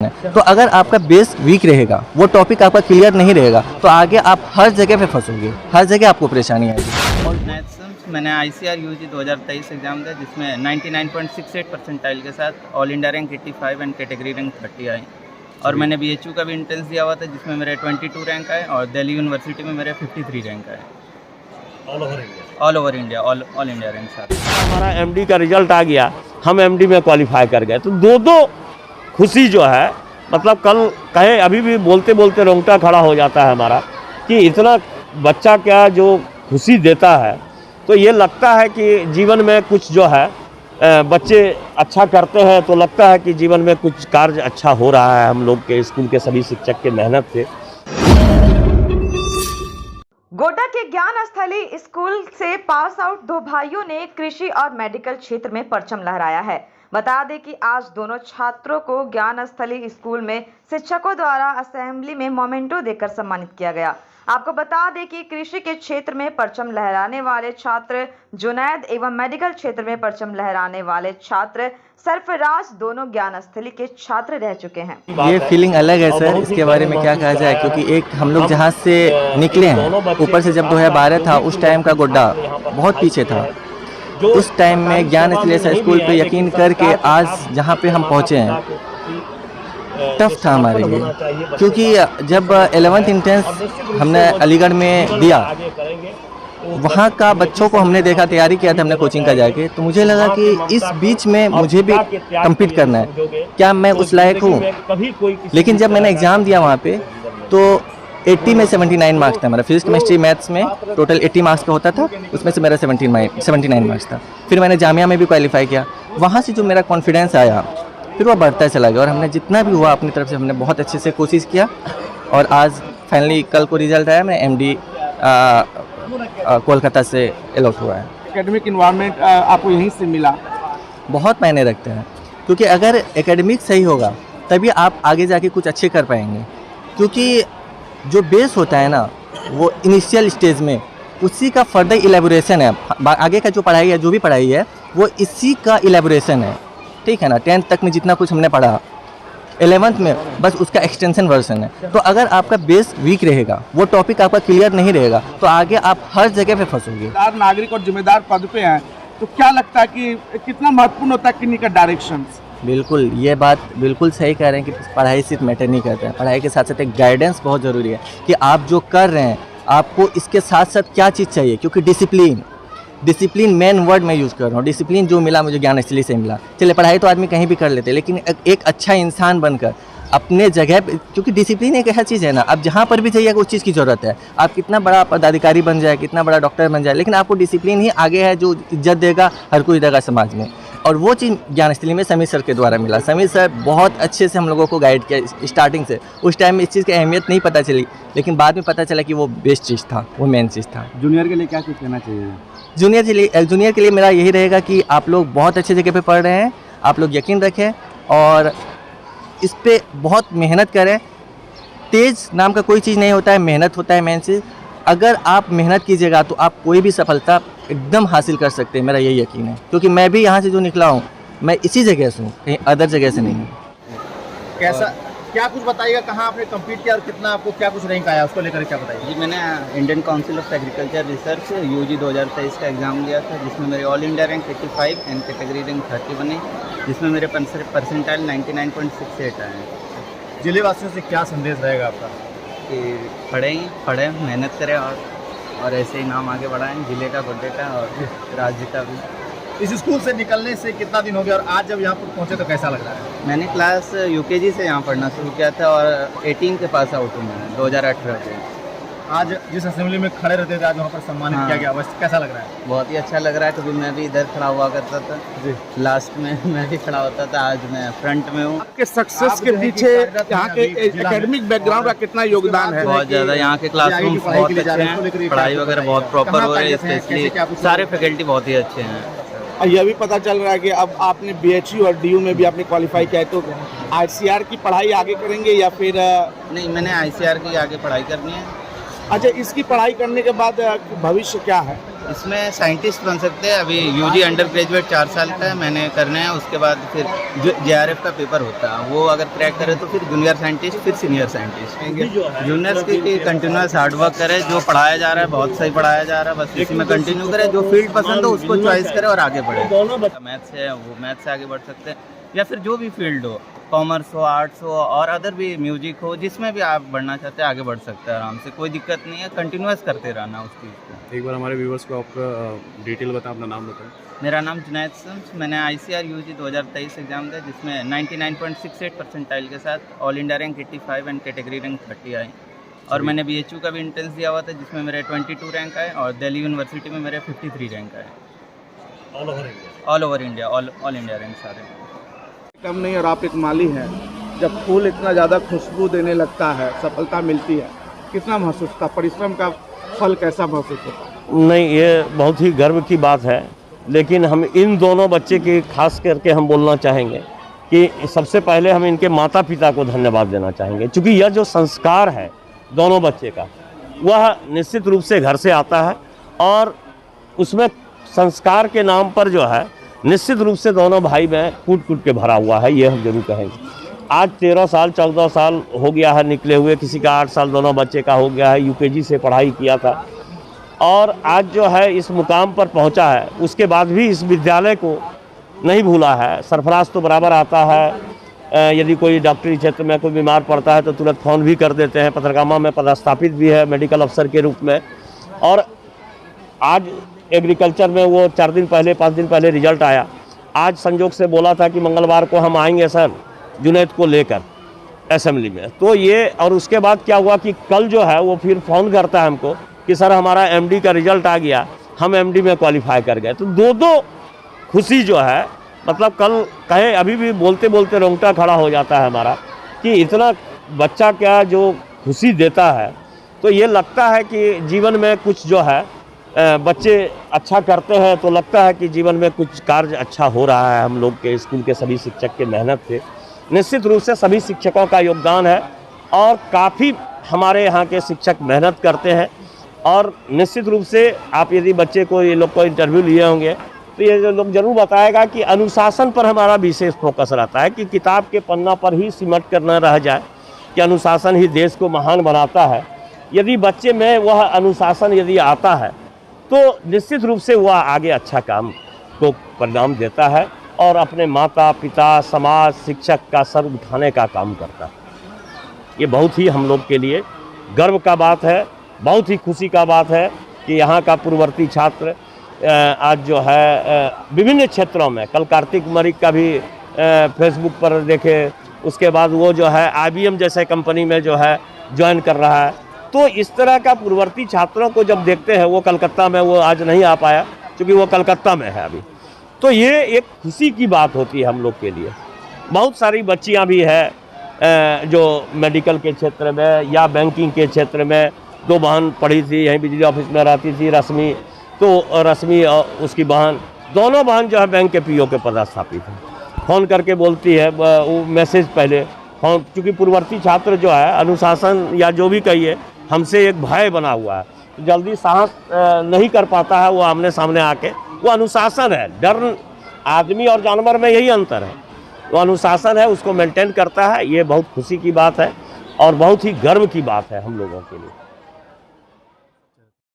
है। तो अगर आपका बेस वीक रहेगा, वो टॉपिक आपका क्लियर नहीं रहेगा, तो आगे आप हर जगह पे फंसोगे, हर जगह आपको परेशानी आएगी। और मैथ्स मैंने ICR UG 2023 एग्ज़ाम दिया, जिसमें 99.68 परसेंटाइल के साथ all India rank 85 and category rank 30 आई। और मैंने BHU का भी एंट्रेंस दिया हुआ था, जिसमें मेरे 22 रैंक आए और दिल्ली यूनिवर्सिटी में मेरे 53 रैंक आए। All over India all India rank साथ। हमारा MD का रिजल्ट आ गया, हम MD में क्वालिफाई कर गए, तो दो खुशी जो है, मतलब कल कहे अभी भी बोलते बोलते रोंगटा खड़ा हो जाता है हमारा कि इतना बच्चा क्या जो खुशी देता है। तो ये लगता है कि जीवन में कुछ जो है बच्चे अच्छा करते हैं तो लगता है कि जीवन में कुछ कार्य अच्छा हो रहा है हम लोग के स्कूल के सभी शिक्षक के मेहनत से। गोड्डा के ज्ञान स्थली स्कूल से पास आउट दो भाइयों ने कृषि और मेडिकल क्षेत्र में परचम लहराया है। बता दें कि आज दोनों छात्रों को ज्ञान स्थली स्कूल में शिक्षकों द्वारा असेंबली में मोमेंटो देकर सम्मानित किया गया। आपको बता दें कि कृषि के क्षेत्र में परचम लहराने वाले छात्र जुनैद एवं मेडिकल क्षेत्र में परचम लहराने वाले छात्र सरफराज दोनों ज्ञान स्थली के छात्र रह चुके हैं। ये फीलिंग अलग है सर, इसके बारे में क्या कहा जाए, क्योंकि एक हम लोग जहाँ से निकले हैं, ऊपर से जब 2012 था उस टाइम का गोड्डा बहुत पीछे था। उस टाइम में ज्ञान स्थली स्कूल पे यकीन करके आज जहाँ पे हम पहुँचे हैं, टफ था हमारे लिए, क्योंकि जब 11th इंट्रेंस हमने अलीगढ़ में दिया, वहाँ का बच्चों को हमने देखा, तैयारी किया था हमने कोचिंग का जाके, तो मुझे लगा कि इस बीच में मुझे भी कम्पीट करना है, क्या मैं उस लायक हूँ। लेकिन जब मैंने एग्ज़ाम दिया वहाँ पे तो 80 में 79 मार्क्स था मेरा। फिजिक्स केमिस्ट्री मैथ्स में टोटल 80 मार्क्स का होता था, उसमें से मेरा 79 मार्क्स था। फिर मैंने जामिया में भी क्वालिफाई किया। वहाँ से जो मेरा कॉन्फिडेंस आया फिर वो बढ़ता चला गया, और हमने जितना भी हुआ अपनी तरफ से हमने बहुत अच्छे से कोशिश किया, और आज फाइनली कल को रिजल्ट आया, मैं MD कोलकाता से अलॉट हुआ है। एकेडमिक इन्वायरमेंट आपको यहीं से मिला? बहुत मायने रखते हैं, क्योंकि अगर एकेडमिक सही होगा तभी आप आगे जाके कुछ अच्छे कर पाएंगे, क्योंकि जो बेस होता है ना वो इनिशियल स्टेज में उसी का फर्दर इलेबोरेशन है। आगे का जो पढ़ाई है, जो भी पढ़ाई है, वो इसी का इलेबोरेशन है, ठीक है ना। 10th तक में जितना कुछ हमने पढ़ा, 11th में बस उसका एक्सटेंशन वर्जन है। तो अगर आपका बेस वीक रहेगा, वो टॉपिक आपका क्लियर नहीं रहेगा, तो आगे आप हर जगह पे फंसोगे। नागरिक और जिम्मेदार पद पे हैं, तो क्या लगता है कि कितना महत्वपूर्ण होता है किन्हीं का डायरेक्शन? बिल्कुल, ये बात बिल्कुल सही कह रहे हैं कि पढ़ाई सिर्फ मैटर नहीं करता है, पढ़ाई के साथ साथ एक गाइडेंस बहुत ज़रूरी है कि आप जो कर रहे हैं आपको इसके साथ साथ क्या चीज़ चाहिए, क्योंकि डिसिप्लिन मेन वर्ड मैं यूज़ कर रहा हूँ। डिसिप्लिन जो मिला मुझे ज्ञान स्थली से मिला। चलिए पढ़ाई तो आदमी कहीं भी कर लेते, लेकिन एक अच्छा इंसान बनकर अपने जगह पे, क्योंकि डिसिप्लिन एक ऐसा चीज़ है ना, अब जहाँ पर भी जाइए उस चीज़ की ज़रूरत है। आप कितना बड़ा पदाधिकारी बन जाए, कितना बड़ा डॉक्टर बन जाए, लेकिन आपको डिसिप्लिन ही आगे है जो इज्जत देगा हर कोई देगा समाज में। और वो चीज़ ज्ञान स्थली में समीर सर के द्वारा मिला। समीर सर बहुत अच्छे से हम लोगों को गाइड किया स्टार्टिंग से। उस टाइम में इस चीज़ की अहमियत नहीं पता चली, लेकिन बाद में पता चला कि वो बेस्ट चीज़ था, वो मेन चीज़ था। जूनियर के लिए क्या कुछ कहना चाहिए? जूनियर के लिए मेरा यही रहेगा कि आप लोग बहुत अच्छे जगह पे पढ़ रहे हैं, आप लोग यकीन रखें और इस पे बहुत मेहनत करें। तेज़ नाम का कोई चीज़ नहीं होता है, मेहनत होता है मेन चीज़। अगर आप मेहनत कीजिएगा तो आप कोई भी सफलता एकदम हासिल कर सकते हैं, मेरा यही यकीन है। क्योंकि मैं भी यहाँ से जो निकला हूँ, मैं इसी जगह से हूँ, कहीं अदर जगह से नहीं हूँ। कैसा क्या कुछ बताइएगा, कहाँ आपने कम्पीट किया और कितना आपको क्या कुछ रैंक आया, उसको लेकर क्या बताइए? जी, मैंने Indian council of agriculture research UG 2023 का एग्ज़ाम दिया था, जिसमें मेरे all India rank 85 and category rank 30 बने, जिसमें मेरे परसेंटाइल 99.68 आए हैं। जिले वासियों से क्या संदेश रहेगा आपका? कि पढ़ें, मेहनत करें और ऐसे ही नाम आगे बढ़ाएं, जिले का, गोड्डे का और राज्य का भी। इस स्कूल से निकलने से कितना दिन हो गया और आज जब यहाँ पर पहुँचे तो कैसा लग रहा है? मैंने क्लास UKG से यहाँ पढ़ना शुरू किया था और 18 के पास आउट हूँ मैं 2018 से। आज जिस असेंबली में खड़े रहते थे, आज वहाँ पर सम्मानित किया गया, बस कैसा लग रहा है? बहुत ही अच्छा लग रहा है, क्योंकि मैं भी इधर खड़ा हुआ करता था जी, लास्ट में मैं भी खड़ा होता था, आज मैं फ्रंट में हूँ। आपके सक्सेस के पीछे यहाँ के एकेडमिक बैकग्राउंड का कितना योगदान है? बहुत ज़्यादा। यहाँ के क्लासरूम बहुत अच्छे हैं, पढ़ाई वगैरह बहुत प्रॉपर हो रही है, स्पेशली सारे फैकल्टी बहुत ही अच्छे हैं। यह भी पता चल रहा है कि अब आपने BHU और DU में भी आपने क्वालिफाई किया है, तो ICR की पढ़ाई आगे करेंगे या फिर? नहीं, मैंने ICR की आगे पढ़ाई करनी है। अच्छा, इसकी पढ़ाई करने के बाद भविष्य क्या है? इसमें साइंटिस्ट बन सकते हैं। अभी यूजी अंडर ग्रेजुएट 4 साल का है, मैंने करना है। उसके बाद फिर जो JRF का पेपर होता है वो अगर क्रैक करे तो फिर जूनियर साइंटिस्ट, फिर सीनियर साइंटिस्ट। जूनियर्स की कंटिन्यूस हार्डवर्क करे, जो पढ़ाया जा रहा है बहुत सही पढ़ाया जा रहा है, बस इसी में कंटिन्यू करे। जो फील्ड पसंद हो उसको चॉइस करे और आगे बढ़े। मैथ्स है वो मैथ्स से आगे बढ़ सकते हैं, या फिर जो भी फील्ड हो, कॉमर्स हो, आर्ट्स हो और अदर भी, म्यूजिक हो, जिसमें भी आप बढ़ना चाहते हैं आगे बढ़ सकते हैं आराम से, कोई दिक्कत नहीं है। कंटिन्यूस करते रहना उस चीज़ को। एक बार हमारे व्यूवर्स को आपका डिटेल बताएं, अपना नाम बताएं। मेरा नाम जुनैद शम्स, मैंने ICAR UG 2023 एग्ज़ाम दिया जिसमें 99.68 परसेंटाइल के साथ all India rank 85 and category rank 30 आई। और मैंने BHU का भी एंट्रेंस दिया हुआ था जिसमें मेरे 22 रैंक आए और दिल्ली यूनिवर्सिटी में मेरे 53 रैंक आए। All over India all India rank सारे। कम नहीं, और आप एक माली हैं, जब फूल इतना ज़्यादा खुशबू देने लगता है, सफलता मिलती है, कितना महसूस होता, परिश्रम का फल कैसा महसूस होता? नहीं, ये बहुत ही गर्व की बात है। लेकिन हम इन दोनों बच्चे की खास करके हम बोलना चाहेंगे कि सबसे पहले हम इनके माता पिता को धन्यवाद देना चाहेंगे, क्योंकि यह जो संस्कार है दोनों बच्चे का, वह निश्चित रूप से घर से आता है और उसमें संस्कार के नाम पर जो है निश्चित रूप से दोनों भाई में कूट कूट के भरा हुआ है, ये हम जरूर कहेंगे। आज 13 साल 14 साल हो गया है निकले हुए, किसी का 8 साल दोनों बच्चे का हो गया है, UKG से पढ़ाई किया था और आज जो है इस मुकाम पर पहुंचा है। उसके बाद भी इस विद्यालय को नहीं भूला है। सरफराज तो बराबर आता है, यदि कोई डॉक्टरी क्षेत्र में कोई बीमार पड़ता है तो तुरंत फ़ोन भी कर देते हैं। पत्रकामा में पदस्थापित भी है मेडिकल अफसर के रूप में। और आज एग्रीकल्चर में वो 4 दिन पहले 5 दिन पहले रिजल्ट आया। आज संजोग से बोला था कि मंगलवार को हम आएंगे सर जुनैद को लेकर असेंबली में। तो ये, और उसके बाद क्या हुआ कि कल जो है वो फिर फ़ोन करता है हमको कि सर हमारा MD का रिजल्ट आ गया, हम MD में क्वालिफाई कर गए। तो दो खुशी जो है, मतलब कल कहे अभी भी बोलते बोलते रोंगटा खड़ा हो जाता है हमारा कि इतना बच्चा क्या जो खुशी देता है। तो ये लगता है कि जीवन में कुछ जो है बच्चे अच्छा करते हैं तो लगता है कि जीवन में कुछ कार्य अच्छा हो रहा है। हम लोग के स्कूल के सभी शिक्षक के मेहनत से, निश्चित रूप से सभी शिक्षकों का योगदान है और काफ़ी हमारे यहाँ के शिक्षक मेहनत करते हैं। और निश्चित रूप से आप यदि बच्चे को, ये लोग को इंटरव्यू लिए होंगे तो ये जो लोग जरूर बताएगा कि अनुशासन पर हमारा विशेष फोकस रहता है कि किताब के पन्ना पर ही सिमट कर न रह जाए, कि अनुशासन ही देश को महान बनाता है। यदि बच्चे में वह अनुशासन यदि आता है तो निश्चित रूप से वह आगे अच्छा काम को परिणाम देता है और अपने माता पिता, समाज, शिक्षक का सर उठाने का काम करता है। ये बहुत ही हम लोग के लिए गर्व का बात है, बहुत ही खुशी का बात है कि यहाँ का पूर्ववर्ती छात्र आज जो है विभिन्न क्षेत्रों में, कल कार्तिक मरिक का भी फेसबुक पर देखे, उसके बाद वो जो है IBM जैसे कंपनी में जो है ज्वाइन कर रहा है। तो इस तरह का पूर्ववर्ती छात्रों को जब देखते हैं, वो कलकत्ता में, वो आज नहीं आ पाया क्योंकि वो कलकत्ता में है अभी, तो ये एक खुशी की बात होती है हम लोग के लिए। बहुत सारी बच्चियां भी है जो मेडिकल के क्षेत्र में या बैंकिंग के क्षेत्र में, 2 बहन पढ़ी थी, यहीं बिजली ऑफिस में रहती थी, रश्मि, तो रश्मि और उसकी बहन, दोनों बहन जो है बैंक के PO के पदस्थापित हैं। फ़ोन करके बोलती है, वो मैसेज पहले फ़ोन, क्योंकि पूर्ववर्ती छात्र जो है अनुशासन या जो भी कहिए हमसे एक भय बना हुआ है, तो जल्दी साहस नहीं कर पाता है वो आमने सामने आके। वो अनुशासन है, डर आदमी और जानवर में यही अंतर है, वो अनुशासन है, उसको मेंटेन करता है। ये बहुत खुशी की बात है और बहुत ही गर्व की बात है हम लोगों के लिए।